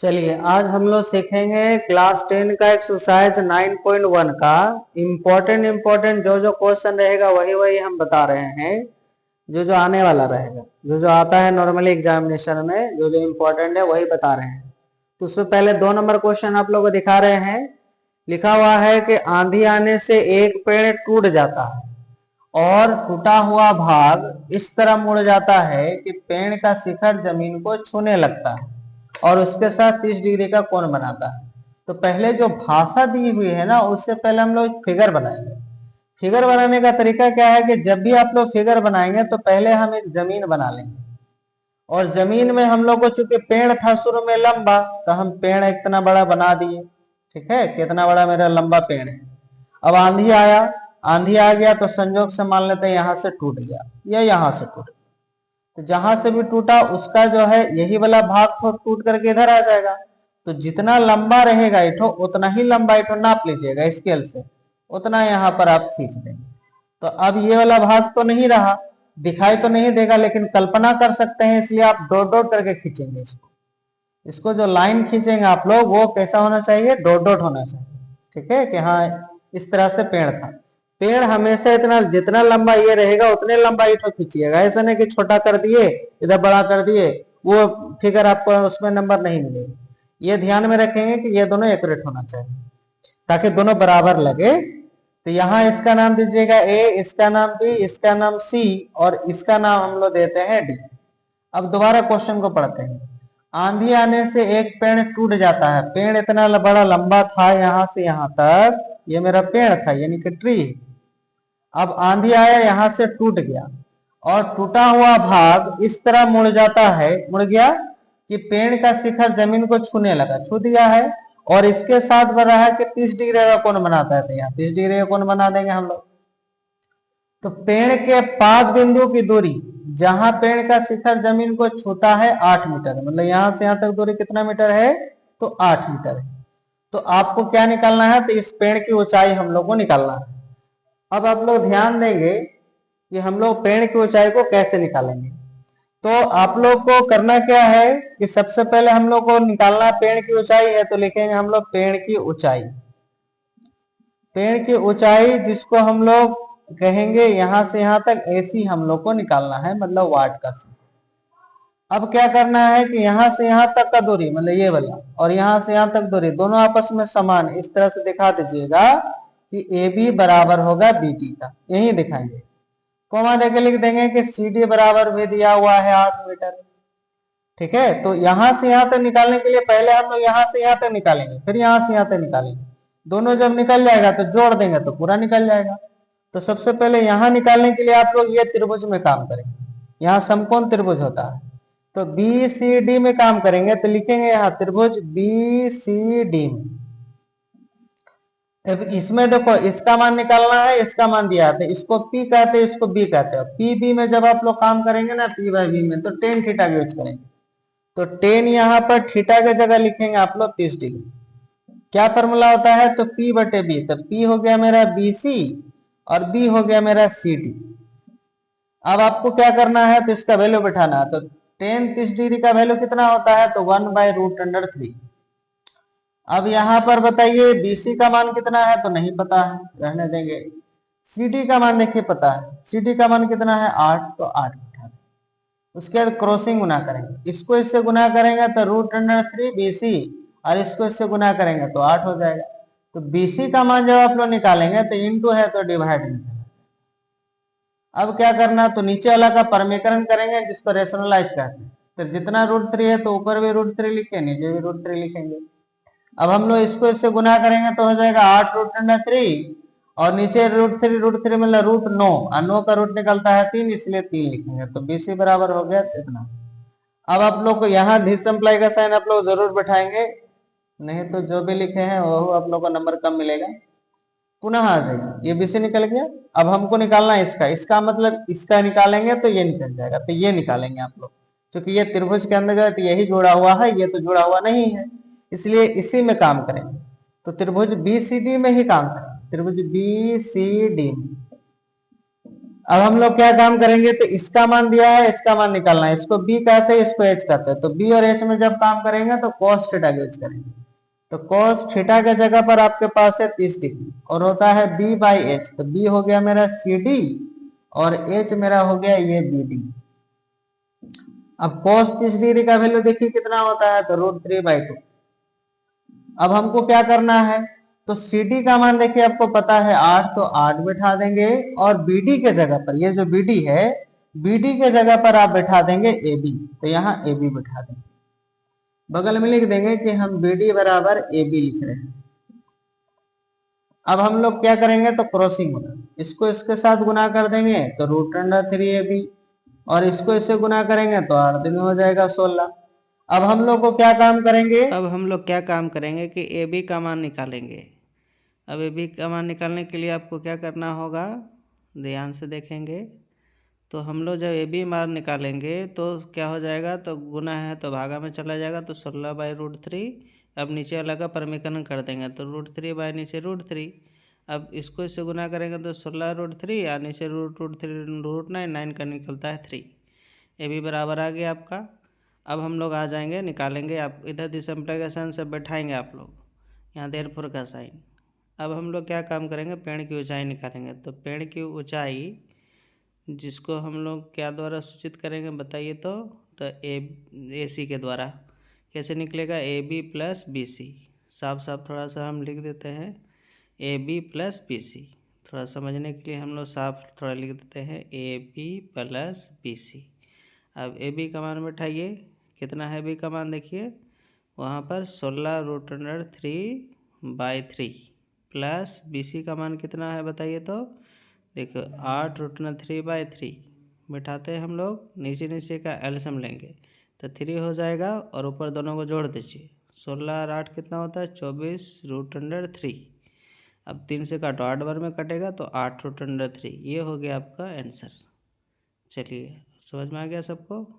चलिए आज हम लोग सीखेंगे क्लास 10 का एक्सरसाइज 9.1 का इम्पोर्टेंट जो जो क्वेश्चन रहेगा वही वही हम बता रहे हैं। जो जो आने वाला रहेगा, जो जो आता है नॉर्मली एग्जामिनेशन में, जो जो इम्पोर्टेंट है वही बता रहे हैं। तो उससे पहले 2 नंबर क्वेश्चन आप लोगों को दिखा रहे हैं। लिखा हुआ है कि आंधी आने से एक पेड़ टूट जाता है और टूटा हुआ भाग इस तरह मुड़ जाता है कि पेड़ का शिखर जमीन को छूने लगता है और उसके साथ 30 डिग्री का कोण बनाता है। तो पहले जो भाषा दी हुई है ना, उससे पहले हम लोग फिगर बनाएंगे। फिगर बनाने का तरीका क्या है कि जब भी आप लोग फिगर बनाएंगे तो पहले हम एक जमीन बना लेंगे, और जमीन में हम लोग को चूंकि पेड़ था शुरू में लंबा, तो हम पेड़ इतना बड़ा बना दिए। ठीक है, कितना बड़ा मेरा लंबा पेड़ है। अब आंधी आया, आंधी आ गया तो संयोग से मान लेते हैं यहां से टूट गया या यहां से टूट गया। तो जहां से भी टूटा उसका जो है यही वाला भाग टूट करके इधर आ जाएगा। तो जितना लंबा रहेगा इठो उतना ही लंबा इठो नाप लीजिएगा स्केल से, उतना यहाँ पर आप खींच देंगे। तो अब ये वाला भाग तो नहीं रहा, दिखाई तो नहीं देगा, लेकिन कल्पना कर सकते हैं, इसलिए आप डॉट डॉट करके खींचेंगे इसको। इसको जो लाइन खींचेंगे आप लोग वो कैसा होना चाहिए, डॉट डॉट होना चाहिए। ठीक है कि हाँ इस तरह से पेड़ था। पेड़ हमेशा इतना जितना लंबा ये रहेगा उतने लंबा ईंटों खींचिएगा, ऐसा नहीं कि छोटा कर दिए इधर बड़ा कर दिए, वो फिगर आपको उसमें नंबर नहीं मिलेगा। ये ध्यान में रखेंगे कि ये दोनों एक्यूरेट होना चाहिए ताकि दोनों बराबर लगे। तो यहाँ इसका नाम दीजिएगा ए, इसका नाम बी, इसका नाम सी और इसका नाम हम लोग देते हैं डी। अब दोबारा क्वेश्चन को पढ़ते हैं। आंधी आने से एक पेड़ टूट जाता है। पेड़ इतना बड़ा लंबा था यहां से यहां तक, ये मेरा पेड़ था यानी कि ट्री। अब आंधी आया यहां से टूट गया और टूटा हुआ भाग इस तरह मुड़ जाता है, मुड़ गया कि पेड़ का शिखर जमीन को छूने लगा, छू दिया है। और इसके साथ बढ़ रहा है कि 30 डिग्री का कोण बनाता है, तो यहाँ 30 डिग्री का कोण बना देंगे हम लोग। तो पेड़ के पाद बिंदु की दूरी, जहां पेड़ का शिखर जमीन को छूता है 8 मीटर, मतलब यहां से यहां तक दूरी कितना मीटर है, तो 8 मीटर है। तो आपको क्या निकालना है, तो इस पेड़ की ऊंचाई हम लोग को निकालना है। अब आप लोग ध्यान देंगे कि हम लोग पेड़ की ऊंचाई को कैसे निकालेंगे। तो आप लोग को करना क्या है कि सबसे पहले हम लोग को निकालना पेड़ की ऊंचाई है, तो लिखेंगे हम लोग पेड़ की ऊंचाई। पेड़ की ऊंचाई जिसको हम लोग कहेंगे यहां से यहां तक ऐसी हम लोग को निकालना है, मतलब वाट का। अब क्या करना है कि यहां से यहां तक का दूरी, मतलब ये वाला, और यहां से यहां तक दूरी दोनों आपस में समान, इस तरह से दिखा दीजिएगा कि ए बी बराबर होगा बी डी का, यही दिखाएंगे। कोमा देके लिख देंगे कि सी डी बराबर भी दिया हुआ है 8 मीटर। ठीक है, तो यहां से यहां तक निकालने के लिए पहले हम लोग यहां से यहां तक निकालेंगे, फिर यहां से यहां तक निकालेंगे। दोनों जब निकल जाएगा तो जोड़ देंगे तो पूरा निकल जाएगा। तो सबसे पहले यहां निकालने के लिए आप लोग ये त्रिभुज में काम करेंगे। यहाँ समकोण त्रिभुज होता है, तो बी सी डी में काम करेंगे। तो लिखेंगे यहाँ त्रिभुज बी सी डी में। अब इसमें देखो इसका मान निकालना है, इसका मान दिया है, तो इसको P कहते हैं, इसको B कहते हैं। पी बी में जब आप लोग काम करेंगे ना P बाई बी में, तो टेन थीटा यूज करेंगे। तो टेन यहाँ पर थीटा की जगह लिखेंगे आप लोग 30 डिग्री। क्या फॉर्मूला होता है, तो P बटे बी, तो P हो गया मेरा BC और B हो गया मेरा CD। अब आपको क्या करना है, तो इसका वैल्यू बैठाना है। तो टेन 30 डिग्री का वैल्यू कितना होता है, तो 1/√3। अब यहाँ पर बताइए BC का मान कितना है, तो नहीं पता है, रहने देंगे। CD का मान देखिए पता है, CD का मान कितना है 8, तो 8 बैठा दें। उसके बाद क्रॉसिंग गुना करेंगे, इसको इससे गुना करेंगे तो √3 BC, और इसको इससे गुना करेंगे तो 8 हो जाएगा। तो BC का मान जब आप लोग निकालेंगे तो इंटू है तो डिवाइड में चला। अब क्या करना, तो नीचे वाला का परमीकरण करेंगे जिसको रेशनलाइज कहते हैं। तो जितना √3 है तो ऊपर भी √3 लिखे, नीचे भी √3 लिखेंगे। अब हम लोग इसको इससे गुना करेंगे तो हो जाएगा 8√3 और नीचे √3 मतलब √9, और 9 का रूट निकलता है 3, इसलिए 3 लिखेंगे। तो BC बराबर हो गया इतना। अब आप लोग को यहाँ डिसम्प्लाई का साइन आप लोग जरूर बैठाएंगे, नहीं तो जो भी लिखे हैं वो आप लोग को नंबर कम मिलेगा। पुनः आ जाइए, ये BC निकल गया। अब हमको निकालना है इसका, इसका मतलब इसका निकालेंगे तो ये निकल जाएगा, तो ये निकालेंगे आप लोग। क्योंकि ये त्रिभुज के अंदर यही जुड़ा हुआ है, ये तो जुड़ा हुआ नहीं है, इसलिए इसी में काम करेंगे। तो त्रिभुज BCD में ही काम करेंगे, त्रिभुज BCD में। अब हम लोग क्या काम करेंगे, तो इसका मान दिया है, इसका मान निकालना है। इसको बी कहते हैं, इसको एच कहते हैं। तो बी और एच में जब काम करेंगे तो कॉस थीटा यूज करेंगे। तो कॉस थीटा के जगह पर आपके पास है 30 डिग्री और होता है बी बाई एच। तो बी हो गया मेरा सी डी और एच मेरा हो गया ये बी डी। अब कॉस 30 डिग्री का वैल्यू देखिए कितना होता है, तो √3/2। अब हमको क्या करना है, तो सी डी का मान देखिए आपको पता है 8, तो 8 बिठा देंगे और बी डी के जगह पर, ये जो बी डी है, बी डी के जगह पर आप बिठा देंगे ए बी। तो यहाँ ए बी बिठा देंगे, बगल में लिख देंगे कि हम बी डी बराबर ए बी लिख रहे हैं। अब हम लोग क्या करेंगे, तो क्रॉसिंग होगा, इसको इसके साथ गुना कर देंगे तो √3ab, और इसको इससे गुना करेंगे तो 8 दिन हो जाएगा 16। अब हम लोग को क्या काम करेंगे, अब हम लोग क्या काम करेंगे कि ए बी का मान निकालेंगे। अब ए बी का मान निकालने के लिए आपको क्या करना होगा, ध्यान से देखेंगे। तो हम लोग जब ए बी मान निकालेंगे तो क्या हो जाएगा, तो गुना है तो भागा में चला जाएगा, तो 16/√3। अब नीचे अलग का परमीकरण कर देंगे तो √3 बाई नीचे √3। अब इसको इससे गुना करेंगे तो 16√3 या नीचे √3 √9 का निकलता है 3। ए बी बराबर आ गया आपका। अब हम लोग आ जाएंगे निकालेंगे, आप इधर डिसम्प्लीकेशन से बैठाएंगे आप लोग, यहाँ देयरफॉर का साइन। अब हम लोग क्या काम करेंगे, पेड़ की ऊंचाई निकालेंगे। तो पेड़ की ऊंचाई जिसको हम लोग क्या द्वारा सूचित करेंगे बताइए, तो ए सी के द्वारा। कैसे निकलेगा, A B plus B C. साफ साफ थोड़ा सा हम लिख देते हैं, A B plus B C. थोड़ा समझने के लिए हम लोग साफ थोड़ा लिख देते हैं, A B plus B C. अब ए बी का मान बैठाइए, कितना है बी का मान देखिए, वहाँ पर 16√3/3 प्लस बी सी का मान कितना है बताइए, तो देखो 8√3/3 बैठाते हैं हम लोग, नीचे नीचे का एलसीएम लेंगे तो 3 हो जाएगा और ऊपर दोनों को जोड़ दीजिए। 16 और 8 कितना होता है, 24√3। अब 3 से काटो, 8 बार में कटेगा तो 8√3। ये हो गया आपका आंसर। चलिए समझ में आ गया सबको।